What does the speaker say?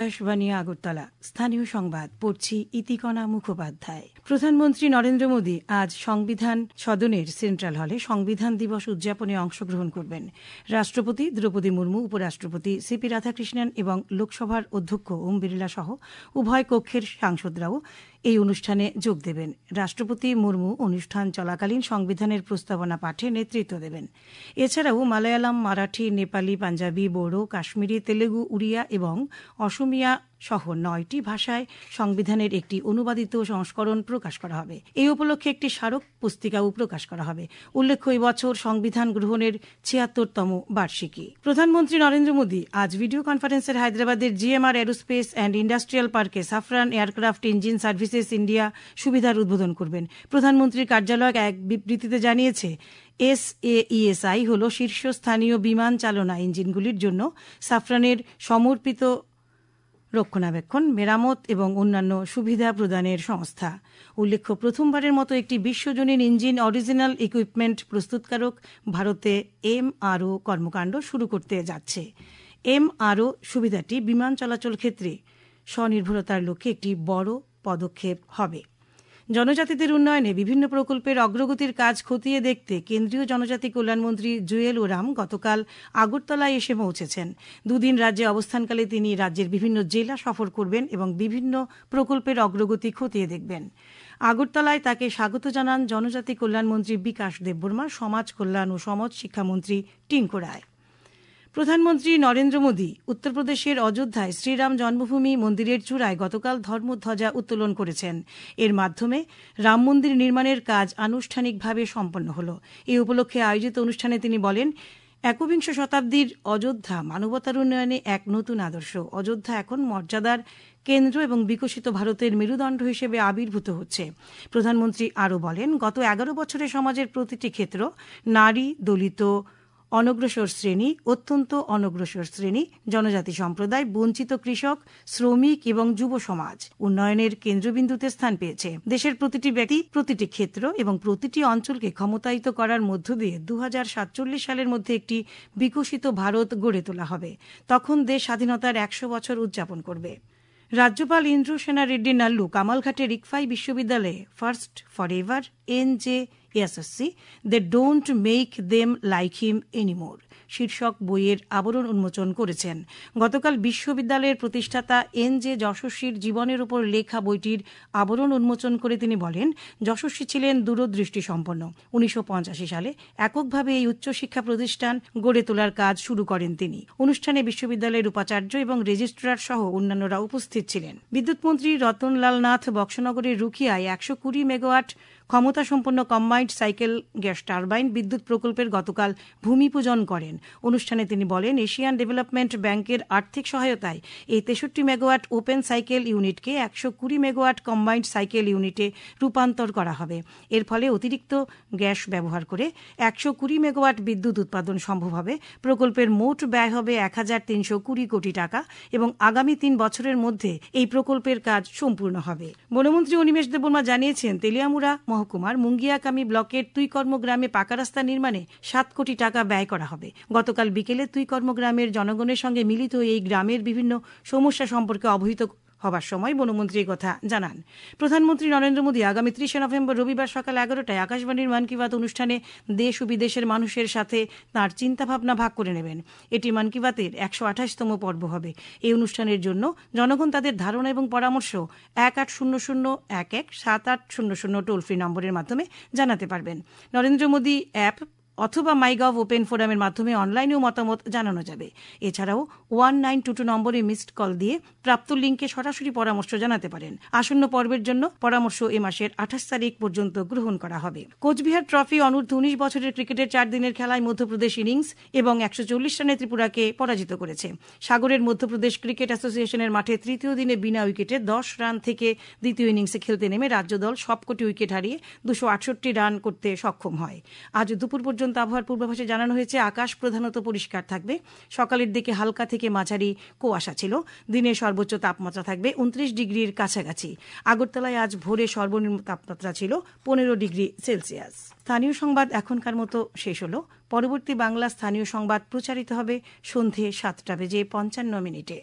আকাশবাণী আগরতলা স্থানীয় সংবাদ পড়ছি ইতিকণা মুখোপাধ্যায়। প্রধানমন্ত্রী নরেন্দ্র মোদী আজ সংবিধান সদনের সেন্ট্রাল হলে সংবিধান দিবস উদযাপনে অংশগ্রহণ করবেন। রাষ্ট্রপতি দ্রৌপদী মুর্মু, উপরাষ্ট্রপতি সিপি রাধাকৃষ্ণন এবং লোকসভার অধ্যক্ষ ওম বিড়লা সহ উভয় কক্ষের সাংসদরাও এই অনুষ্ঠানে যোগ দেবেন। রাষ্ট্রপতি মুর্মু অনুষ্ঠান চলাকালীন সংবিধানের প্রস্তাবনা পাঠে নেতৃত্ব দেবেন। এছাড়াও মালায়ালাম, মারাঠি, নেপালি, পাঞ্জাবি, বোডো, কাশ্মীরি, তেলেগু, উড়িয়া এবং অসমিয়া সহ ৯টি ভাষায় সংবিধানের একটি অনুবাদিত সংস্করণ প্রকাশ করা হবে। এই উপলক্ষে একটি স্মারক পুস্তিকাও প্রকাশ করা হবে। উল্লেখ্য, এই বছর সংবিধান গ্রহণের ৭৬তম বার্ষিকী। প্রধানমন্ত্রী নরেন্দ্র মোদী আজ ভিডিও কনফারেন্সের হায়দ্রাবাদের জিএমআর এরোস্পেস অ্যান্ড ইন্ডাস্ট্রিয়াল পার্কে সাফরান এয়ারক্রাফট ইঞ্জিন সার্ভিসেস ইন্ডিয়া সুবিধার উদ্বোধন করবেন। প্রধানমন্ত্রীর কার্যালয় এক বিবৃতিতে জানিয়েছে, SAESI হল শীর্ষস্থানীয় বিমান চালনা ইঞ্জিনগুলির জন্য সাফরানের সমর্পিত রক্ষণাবেক্ষণ, মেরামত এবং অন্যান্য সুবিধা প্রদানের সংস্থা। উল্লেখ্য, প্রথমবারের মতো একটি বিশ্বজনীন ইঞ্জিন অরিজিনাল ইকুইপমেন্ট প্রস্তুতকারক ভারতে MRO কর্মকাণ্ড শুরু করতে যাচ্ছে। MRO সুবিধাটি বিমান চলাচল ক্ষেত্রে স্বনির্ভরতার লক্ষ্যে একটি বড় পদক্ষেপ হবে। জনজাতিদের উন্নয়নে বিভিন্ন প্রকল্পের অগ্রগতির কাজ খতিয়ে দেখতে কেন্দ্রীয় জনজাতি কল্যাণমন্ত্রী জুয়েল ওরাম গতকাল আগরতলায় এসে পৌঁছেছেন। দুদিন রাজ্যে অবস্থানকালে তিনি রাজ্যের বিভিন্ন জেলা সফর করবেন এবং বিভিন্ন প্রকল্পের অগ্রগতি খতিয়ে দেখবেন। আগরতলায় তাকে স্বাগত জানান জনজাতি কল্যাণমন্ত্রী বিকাশ দেববর্মা, সমাজ কল্যাণ ও সমাজ শিক্ষামন্ত্রী টিঙ্কু রায়। প্রধানমন্ত্রী নরেন্দ্র মোদী উত্তরপ্রদেশের অযোধ্যায় শ্রীরাম জন্মভূমি মন্দিরের চূড়ায় গতকাল ধর্মধ্বজা উত্তোলন করেছেন। এর মাধ্যমে রাম মন্দির নির্মাণের কাজ আনুষ্ঠানিকভাবে সম্পন্ন হল। এই উপলক্ষে আয়োজিত অনুষ্ঠানে তিনি বলেন, একবিংশ শতাব্দীর অযোধ্যা মানবতার উন্নয়নে এক নতুন আদর্শ। অযোধ্যা এখন মর্যাদার কেন্দ্র এবং বিকশিত ভারতের মেরুদণ্ড হিসেবে আবির্ভূত হচ্ছে। প্রধানমন্ত্রী আরও বলেন, গত 11 বছরে সমাজের প্রতিটি ক্ষেত্র, নারী, দলিত, অনগ্রসর শ্রেণী, অত্যন্ত অনগ্রসর শ্রেণী, জনজাতি সম্প্রদায়, বঞ্চিত কৃষক, শ্রমিক এবং যুব সমাজ উন্নয়নের কেন্দ্রবিন্দুতে স্থান পেয়েছে। দেশের প্রতিটি ব্যক্তি, প্রতিটি ক্ষেত্র এবং প্রতিটি অঞ্চলকে ক্ষমতায়িত করার মধ্য দিয়ে 2047 সালের মধ্যে একটি বিকশিত ভারত গড়ে তোলা হবে। তখন দেশ স্বাধীনতার 100 বছর উদযাপন করবে। রাজ্যপাল ইন্দ্রসেনা রেড্ডি নাল্লু কামালঘাটের ইকফাই বিশ্ববিদ্যালয়ে first for ever NJSSC they don't make them like him anymore শীর্ষক বইয়ের আবরণ উন্মোচন করেছেন। গতকাল বিশ্ববিদ্যালয়ের প্রতিষ্ঠাতা NJ যশস্বীর জীবনের উপর লেখা বইটির আবরণ উন্মোচন করে তিনি বলেন, যশস্বী ছিলেন দূরদৃষ্টি সম্পন্ন। 1985 সালে এককভাবে এই উচ্চশিক্ষা প্রতিষ্ঠান গড়ে তোলার কাজ শুরু করেন তিনি। অনুষ্ঠানে বিশ্ববিদ্যালয়ের উপাচার্য এবং রেজিস্ট্রার সহ অন্যান্যরা উপস্থিত ছিলেন। বিদ্যুৎমন্ত্রী রতনলাল নাথ বক্সনগরের রুকিয়ায় 120 মেগাওয়াট ক্ষমতাসম্পন্ন কম্বাইন্ড সাইকেল গ্যাস টারবাইন বিদ্যুৎ প্রকল্পের গতকাল ভূমিপূজন করেন। অনুষ্ঠানে তিনি বলেন, এশিয়ান ডেভেলপমেন্ট ব্যাংকের আর্থিক সহায়তায় এই 63 মেগাওয়াট ওপেন সাইকেল ইউনিটকে 120 মেগাওয়াট কম্বাইন্ড সাইকেল ইউনিটে রূপান্তর করা হবে। এর ফলে অতিরিক্ত গ্যাস ব্যবহার করে 120 মেগাওয়াট বিদ্যুৎ উৎপাদন সম্ভব হবে। প্রকল্পের মোট ব্যয় হবে 1320 কোটি টাকা এবং আগামী 3 বছরের মধ্যে এই প্রকল্পের কাজ সম্পূর্ণ হবে। বনমন্ত্রী অনিমেষ দেববর্মা জানিয়েছেন, তেলিয়ামুড়া মহকুমার মুঙ্গিয়াকামি ব্লকের তুইকর্ম গ্রামে পাকা রাস্তা নির্মাণে 7 কোটি টাকা ব্যয় করা হবে। গতকাল বিকেলে তুইকর্ম গ্রামের জনগণের সঙ্গে মিলিত এই গ্রামের বিভিন্ন সমস্যা সম্পর্কে অবহিত হবার সময় বনমন্ত্রী কথা জানান। প্রধানমন্ত্রী নরেন্দ্র মোদী আগামী 30 নভেম্বর রবিবার সকাল 11টায় আকাশবাণীর মন কি বাত অনুষ্ঠানে দেশ ও বিদেশের মানুষের সাথে তাঁর চিন্তাভাবনা ভাগ করে নেবেন। এটি মন কি বাতের 128তম পর্ব হবে। এই অনুষ্ঠানের জন্য জনগণ তাদের ধারণা এবং পরামর্শ 1800117800 টোল ফ্রি নম্বরের মাধ্যমে জানাতে পারবেন। নরেন্দ্র মোদী অ্যাপ অথবা মাইগভ ওপেন ফোরামের মাধ্যমে অনলাইনেও মতামত জানানো যাবে। এছাড়াও 1922 নম্বরে মিসড কল দিয়ে প্রাপ্ত লিঙ্কে সরাসরি পরামর্শ জানাতে পারেন। আসন্ন পর্বের জন্য পরামর্শ এ মাসের 28 তারিখ পর্যন্ত গ্রহণ করা হবে। কোচবিহার ট্রফি অনূর্ধ্ব 19 বছরের ক্রিকেটের 4 দিনের খেলায় মধ্যপ্রদেশ ইনিংস এবং 140 রানে ত্রিপুরাকে পরাজিত করেছে। সাগরের মধ্যপ্রদেশ ক্রিকেট অ্যাসোসিয়েশনের মাঠে তৃতীয় দিনে বিনা উইকেটে 10 রান থেকে দ্বিতীয় ইনিংসে খেলতে নেমে রাজ্য দল সবকটি উইকেট হারিয়ে 268 রান করতে সক্ষম হয়। আজ দুপুর পর্যন্ত আবহাওয়ার পূর্বাভাসে জানানো হয়েছে, আকাশ প্রধানত পরিষ্কার থাকবে। সকালের দিকে হালকা থেকে মাঝারি কুয়াশা ছিল। দিনের সর্বোচ্চ তাপমাত্রা থাকবে 29 ডিগ্রির কাছাকাছি। আগরতলায় আজ ভোরে সর্বনিম্ন তাপমাত্রা ছিল 15 ডিগ্রি সেলসিয়াস। স্থানীয় সংবাদ এখনকার মতো শেষ হলো। পরবর্তী বাংলা স্থানীয় সংবাদ প্রচারিত হবে সন্ধে 7:55 মিনিটে।